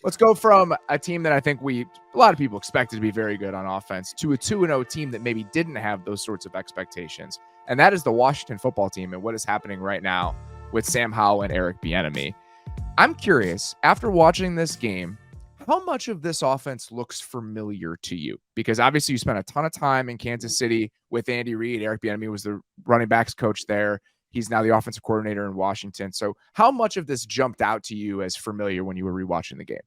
Let's go from a team that I think a lot of people expected to be very good on offense to a 2-0 team that maybe didn't have those sorts of expectations. And that is the Washington football team and what is happening right now with Sam Howell and Eric Bieniemy. I'm curious, after watching this game, how much of this offense looks familiar to you? Because obviously you spent a ton of time in Kansas City with Andy Reid. Eric Bieniemy was the running backs coach there. He's now the offensive coordinator in Washington. So how much of this jumped out to you as familiar when you were rewatching the game?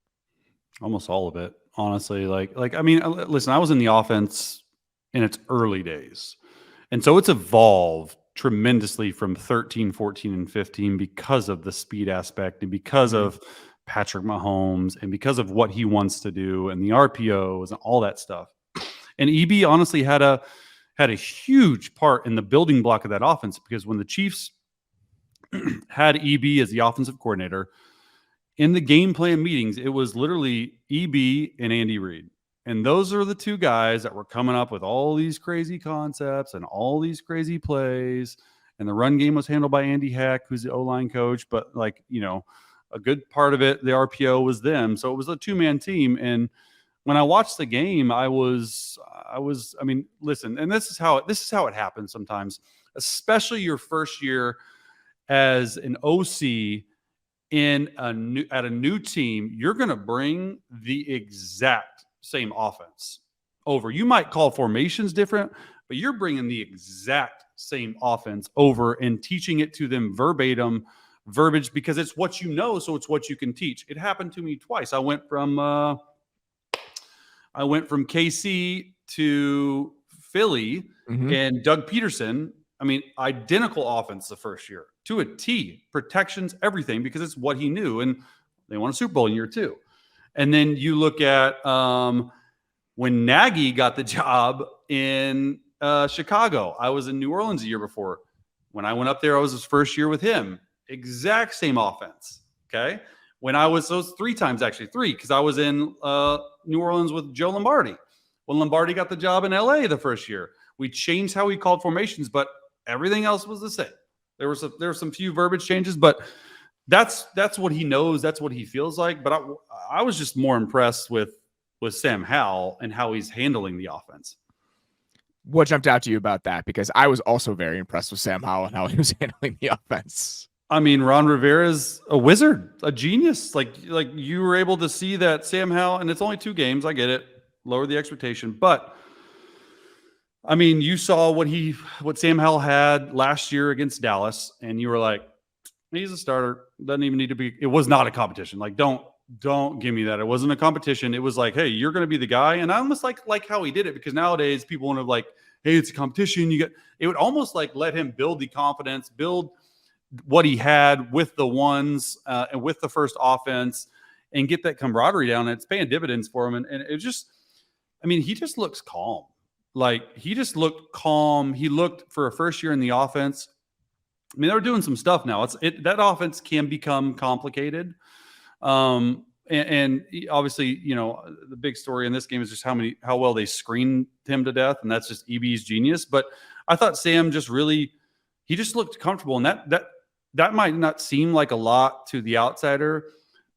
Almost all of it, honestly. I mean, listen, I was in the offense in its early days. And so it's evolved tremendously from 13, 14, and 15 because of the speed aspect and because of Patrick Mahomes and because of what he wants to do and the RPOs and all that stuff. And EB honestly had a huge part in the building block of that offense, because when the Chiefs had EB as the offensive coordinator, in the game plan meetings, it was literally EB and Andy Reid. And those are the two guys that were coming up with all these crazy concepts and all these crazy plays. And the run game was handled by Andy Heck, who's the O-line coach. But a good part of it, the RPO was them. So it was a two-man team. And when I watched the game, I mean, listen, and this is how it happens sometimes, especially your first year as an OC at a new team. You're going to bring the exact same offense over. You might call formations different, but you're bringing the exact same offense over and teaching it to them verbatim verbiage, because it's what you know, so it's what you can teach. It happened to me twice. I went from KC to Philly, and Doug Peterson, I mean, identical offense the first year to a T, protections, everything, because it's what he knew. And they won a Super Bowl in year 2. And then you look at when Nagy got the job in Chicago. I was in New Orleans a year before. When I went up there, I was his first year with him. Exact same offense. Okay. When I was, those 3 times, actually 3, because I was in New Orleans with Joe Lombardi. When Lombardi got the job in LA the first year, we changed how we called formations, but everything else was the same. There were some few verbiage changes, but that's what he knows. That's what he feels like. But I was just more impressed with Sam Howell and how he's handling the offense. What jumped out to you about that? Because I was also very impressed with Sam Howell and how he was handling the offense. I mean, Ron Rivera's a wizard, a genius. Like you were able to see that Sam Howell, and it's only 2 games. I get it. Lower the expectation. But I mean, you saw what Sam Howell had last year against Dallas, and you were like, he's a starter. Doesn't even need to be. It was not a competition. Like, don't give me that. It wasn't a competition. It was like, hey, you're going to be the guy. And I almost like how he did it, because nowadays people want to like, hey, it's a competition. It would almost like let him build the confidence, build what he had with the ones and with the first offense, and get that camaraderie down. And it's paying dividends for him. And it just, I mean, he just looks calm. Like, he just looked calm. He looked, for a first year in the offense, I mean, they're doing some stuff now. That offense can become complicated. And obviously, the big story in this game is just how well they screened him to death. And that's just EB's genius. But I thought Sam he just looked comfortable. And that might not seem like a lot to the outsider,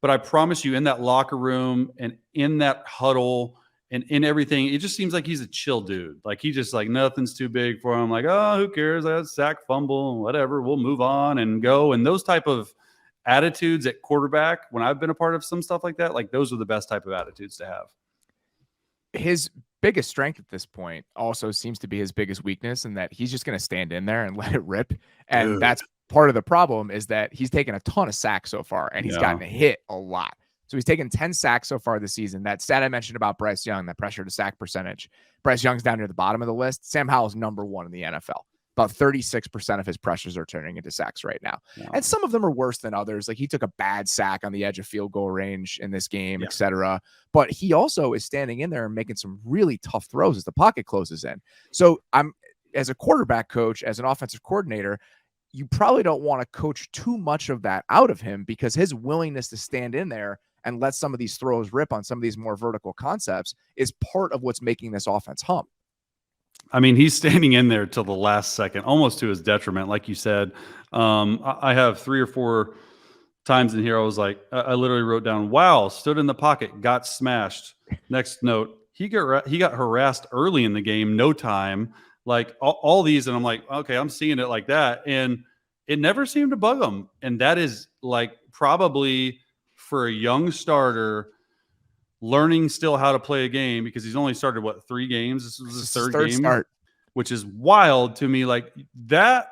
but I promise you, in that locker room and in that huddle and in everything, it just seems like he's a chill dude. Like, he just, like, nothing's too big for him. Like, oh, who cares? That's sack, fumble, whatever. We'll move on and go. And those type of attitudes at quarterback, when I've been a part of some stuff like that, like, those are the best type of attitudes to have. His biggest strength at this point also seems to be his biggest weakness, in that he's just going to stand in there and let it rip. And that's part of the problem, is that he's taken a ton of sacks so far, and he's gotten hit a lot. So he's taken 10 sacks so far this season. That stat I mentioned about Bryce Young, that pressure to sack percentage, Bryce Young's down near the bottom of the list. Sam Howell's number 1 in the NFL. About 36% of his pressures are turning into sacks right now. Wow. And some of them are worse than others. Like, he took a bad sack on the edge of field goal range in this game, etc. But he also is standing in there and making some really tough throws as the pocket closes in. So as a quarterback coach, as an offensive coordinator, you probably don't want to coach too much of that out of him, because his willingness to stand in there and let some of these throws rip on some of these more vertical concepts is part of what's making this offense hum. I mean, he's standing in there till the last second, almost to his detriment, like you said. I have 3 or 4 times in here I was like, I literally wrote down, wow, stood in the pocket, got smashed. Next note, he got harassed early in the game, no time, like all these. And I'm like, okay, I'm seeing it like that. And it never seemed to bug him. And that is like probably for a young starter learning still how to play a game, because he's only started, 3 games? This was his third game start, which is wild to me. Like that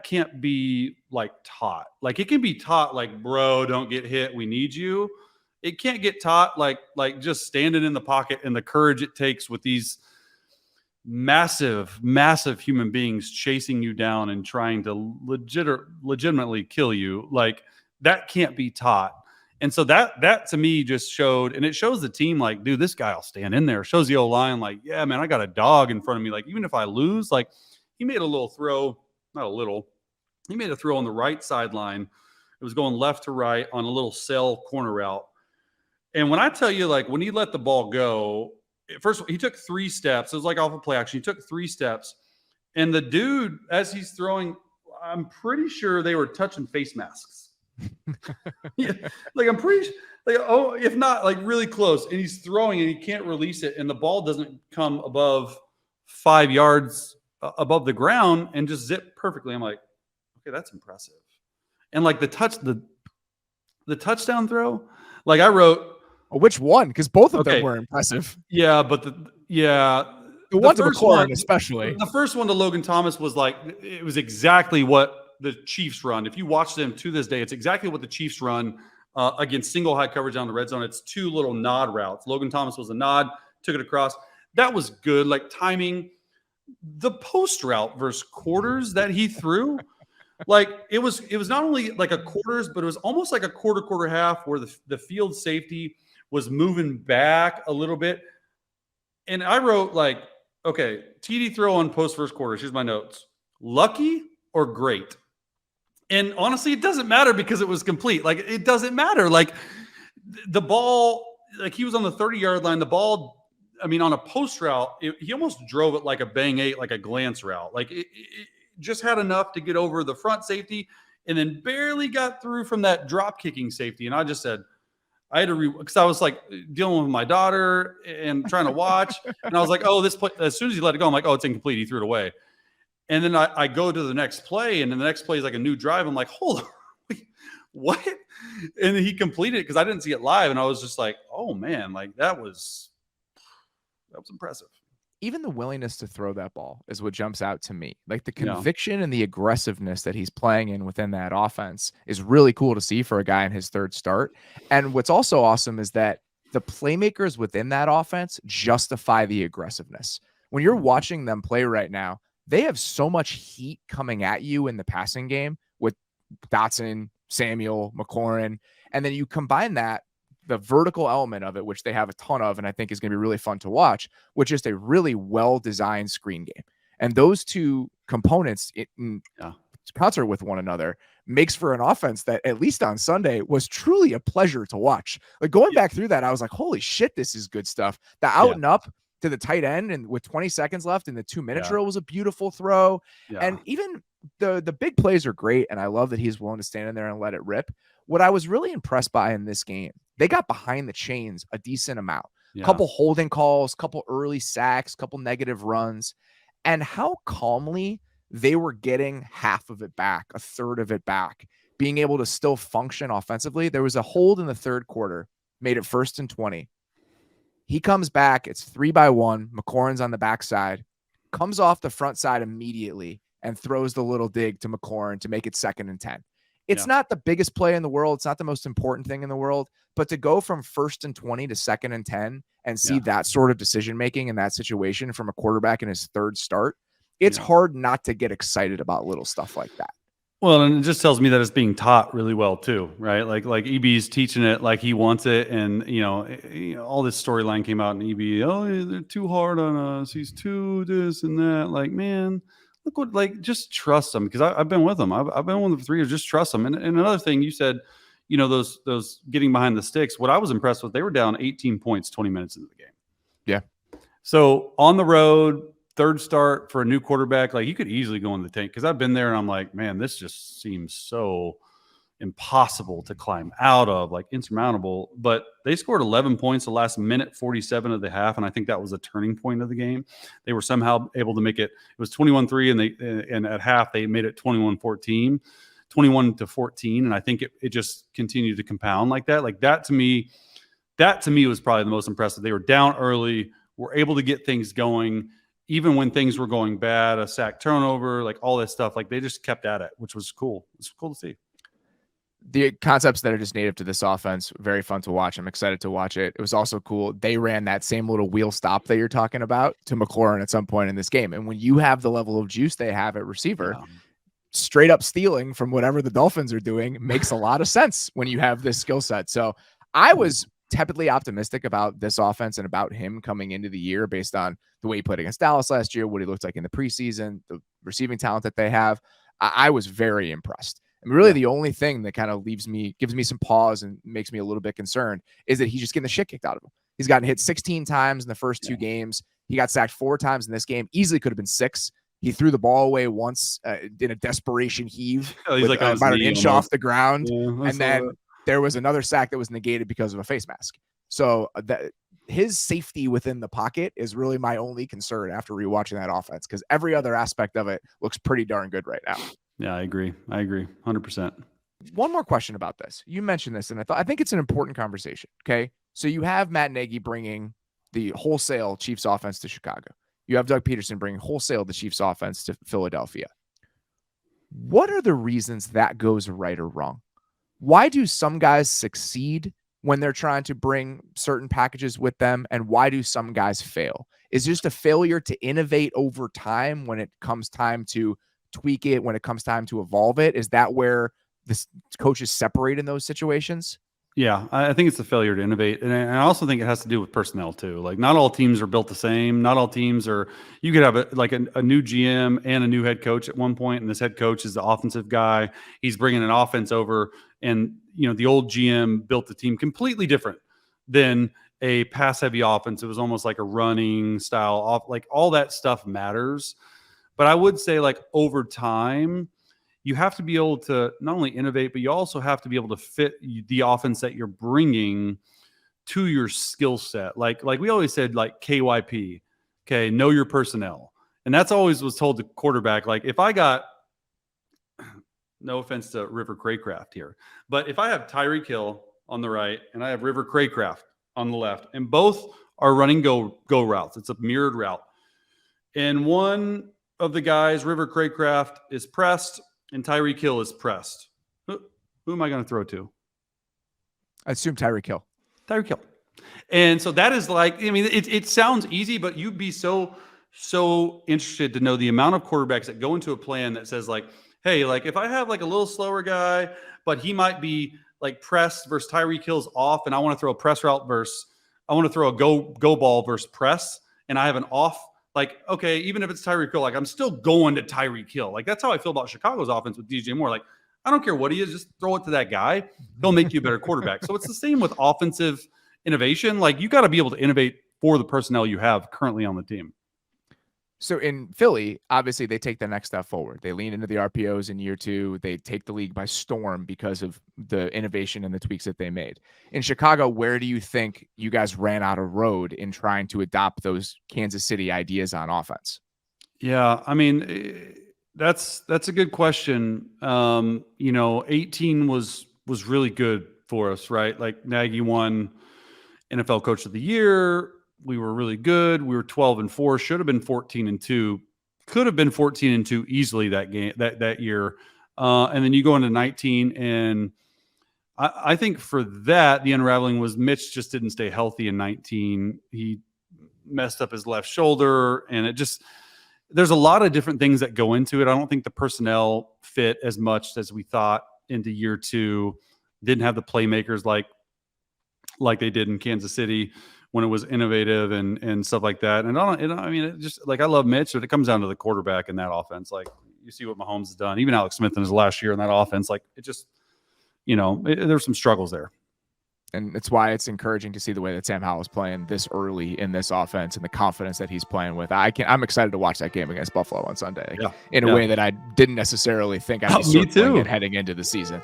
can't be like taught. Like it can be taught, like, bro, don't get hit, we need you. It can't get taught like just standing in the pocket and the courage it takes with these massive human beings chasing you down and trying to legitimately kill you. Like that can't be taught. And so that to me just showed, and it shows the team, like, dude, this guy will stand in there. It shows the O-line, like, yeah, man, I got a dog in front of me. Like, even if I lose, like, he made a little throw, not a little, he made a throw on the right sideline. It was going left to right on a little cell corner route. And when I tell you, like, when he let the ball go, first he took 3 steps. It was like off of play action. He took 3 steps. And the dude, as he's throwing, I'm pretty sure they were touching face masks. Yeah, like I'm pretty like, oh, if not like really close, and he's throwing and he can't release it, and the ball doesn't come above 5 yards above the ground and just zip perfectly. I'm like, okay, that's impressive. And like the touchdown throw, like I wrote, which one? Because both of them were impressive. Yeah, but the one to McLaurin especially. The first one to Logan Thomas was like, it was exactly what the Chiefs run. If you watch them to this day, it's exactly what the Chiefs run against single high coverage down the red zone. It's 2 little nod routes. Logan Thomas was a nod, took it across. That was good, like timing. The post route versus quarters that he threw, like it was not only like a quarters, but it was almost like a quarter half, where the field safety was moving back a little bit. And I wrote, like, okay, TD throw on post first quarters. Here's my notes: lucky or great. And honestly, it doesn't matter because it was complete. Like, it doesn't matter. Like, the ball, like, he was on the 30-yard line. The ball, I mean, on a post route, he almost drove it like a bang 8, like a glance route. Like, it just had enough to get over the front safety and then barely got through from that drop kicking safety. And I just said, I had to because I was like dealing with my daughter and trying to watch. And I was like, oh, this play, as soon as he let it go, I'm like, oh, it's incomplete. He threw it away. And then I go to the next play, and then the next play is like a new drive. I'm like, hold on, what? And then he completed it because I didn't see it live. And I was just like, oh, man, like that was impressive. Even the willingness to throw that ball is what jumps out to me. Like the conviction and the aggressiveness that he's playing in within that offense is really cool to see for a guy in his 3rd start. And what's also awesome is that the playmakers within that offense justify the aggressiveness. When you're watching them play right now, they have so much heat coming at you in the passing game with Dotson, Samuel, McLaurin, and then you combine that, the vertical element of it, which they have a ton of, and I think is going to be really fun to watch, which is a really well-designed screen game. And those 2 components in concert with one another makes for an offense that, at least on Sunday, was truly a pleasure to watch. Like going back through that, I was like, holy shit, this is good stuff. The out and up to the tight end, and with 20 seconds left in the 2-minute drill, was a beautiful throw. And even the big plays are great, and I love that he's willing to stand in there and let it rip. What I was really impressed by in this game, they got behind the chains a decent amount. Couple holding calls, couple early sacks, couple negative runs, and how calmly they were getting half of it back, a third of it back, being able to still function offensively. There was a hold in the 3rd quarter, made it 1st and 20. He comes back. It's 3-by-1. McLaurin's on the backside, comes off the front side immediately and throws the little dig to McLaurin to make it 2nd and 10. It's not the biggest play in the world. It's not the most important thing in the world, but to go from 1st and 20 to 2nd and 10 and see that sort of decision-making in that situation from a quarterback in his 3rd start, it's hard not to get excited about little stuff like that. Well, and it just tells me that it's being taught really well too, right? Like EB's teaching it like he wants it, and all this storyline came out in EB. Oh, they're too hard on us. He's too this and that. Like, man, look what, like, just trust him, because I've been with him. I've been with him for 3 years. Just trust him. And another thing you said, those getting behind the sticks. What I was impressed with, they were down 18 points 20 minutes into the game. Yeah. So on the road, 3rd start for a new quarterback, like you could easily go in the tank, because I've been there and I'm like, man, this just seems so impossible to climb out of, like insurmountable. But they scored 11 points the last minute 47 of the half, and I think that was a turning point of the game. They were somehow able to make it. It was 21-3, and at half they made it 21-14, 21-14, and I think it just continued to compound like that. Like that to me was probably the most impressive. They were down early, were able to get things going. Even when things were going bad, a sack turnover, like all this stuff, like they just kept at it, which was cool. It's cool to see. The concepts that are just native to this offense, very fun to watch. I'm excited to watch it. It was also cool. They ran that same little wheel stop that you're talking about to McLaurin at some point in this game. And when you have the level of juice they have at receiver, straight up stealing from whatever the Dolphins are doing makes a lot of sense when you have this skill set. So I was tepidly optimistic about this offense and about him coming into the year based on the way he played against Dallas last year, what he looked like in the preseason, the receiving talent that they have. I was very impressed. And really the only thing that kind of gives me some pause and makes me a little bit concerned is that he's just getting the shit kicked out of him. He's gotten hit 16 times in the first 2 games. He got sacked 4 times in this game. Easily could have been 6. He threw the ball away once in a desperation heave. He's like about an inch off the ground. Yeah, and then there was another sack that was negated because of a face mask. So his safety within the pocket is really my only concern after rewatching that offense, because every other aspect of it looks pretty darn good right now. Yeah, I agree. 100%. One more question about this. You mentioned this, and I think it's an important conversation. Okay. So you have Matt Nagy bringing the wholesale Chiefs offense to Chicago. You have Doug Peterson bringing wholesale the Chiefs offense to Philadelphia. What are the reasons that goes right or wrong? Why do some guys succeed when they're trying to bring certain packages with them, and why do some guys fail? Is it just a failure to innovate over time when it comes time to tweak it, when it comes time to evolve it? Is that where the coaches separate in those situations? Yeah, I think it's a failure to innovate. And I also think it has to do with personnel too. Like not all teams are built the same. Not all teams are, you could have a new GM and a new head coach at one point, and this head coach is the offensive guy. He's bringing an offense over, and the old GM built the team completely different than a pass heavy offense. It was almost like a running style off, like all that stuff matters. But I would say like over time, you have to be able to not only innovate, but you also have to be able to fit the offense that you're bringing to your skill set. Like we always said, like KYP, okay, know your personnel. And that's always was told to quarterback. Like if I got, no offense to River Craycraft here, but if I have Tyreek Hill on the right and I have River Craycraft on the left, and both are running go routes, it's a mirrored route. And one of the guys, River Craycraft, is pressed, and Tyreek Hill is pressed. Who am I going to throw to? I assume Tyreek Hill. Tyreek Hill. And so that is like, I mean, it sounds easy, but you'd be so interested to know the amount of quarterbacks that go into a plan that says like, hey, like if I have like a little slower guy, but he might be like pressed versus Tyreek Hill's off, and I want to throw a press route versus I want to throw a go ball versus press, and I have an off. Like, okay, even if it's Tyreek Hill, like I'm still going to Tyreek Hill. Like that's how I feel about Chicago's offense with DJ Moore. Like I don't care what he is, just throw it to that guy. He'll make you a better quarterback. So it's the same with offensive innovation. Like you got to be able to innovate for the personnel you have currently on the team. So in Philly, obviously they take the next step forward. They lean into the RPOs in year 2. They take the league by storm because of the innovation and the tweaks that they made. In Chicago, where do you think you guys ran out of road in trying to adopt those Kansas City ideas on offense? Yeah, I mean, that's a good question. 18 was really good for us, right? Like Nagy won NFL Coach of the Year. We were really good. We were 12-4, should have been 14-2, could have been 14-2 easily that game, that year. And then you go into 19, and I think for that, the unraveling was Mitch just didn't stay healthy in 19. He messed up his left shoulder, and there's a lot of different things that go into it. I don't think the personnel fit as much as we thought into year 2. Didn't have the playmakers like they did in Kansas City when it was innovative and stuff like that. And I mean, it just like, I love Mitch, but it comes down to the quarterback in that offense. Like you see what Mahomes has done, even Alex Smith in his last year in that offense. Like it just, there's some struggles there. And it's why it's encouraging to see the way that Sam Howell is playing this early in this offense and the confidence that he's playing with. I'm excited to watch that game against Buffalo on Sunday in a way that I didn't necessarily think I'd be circling it heading into the season.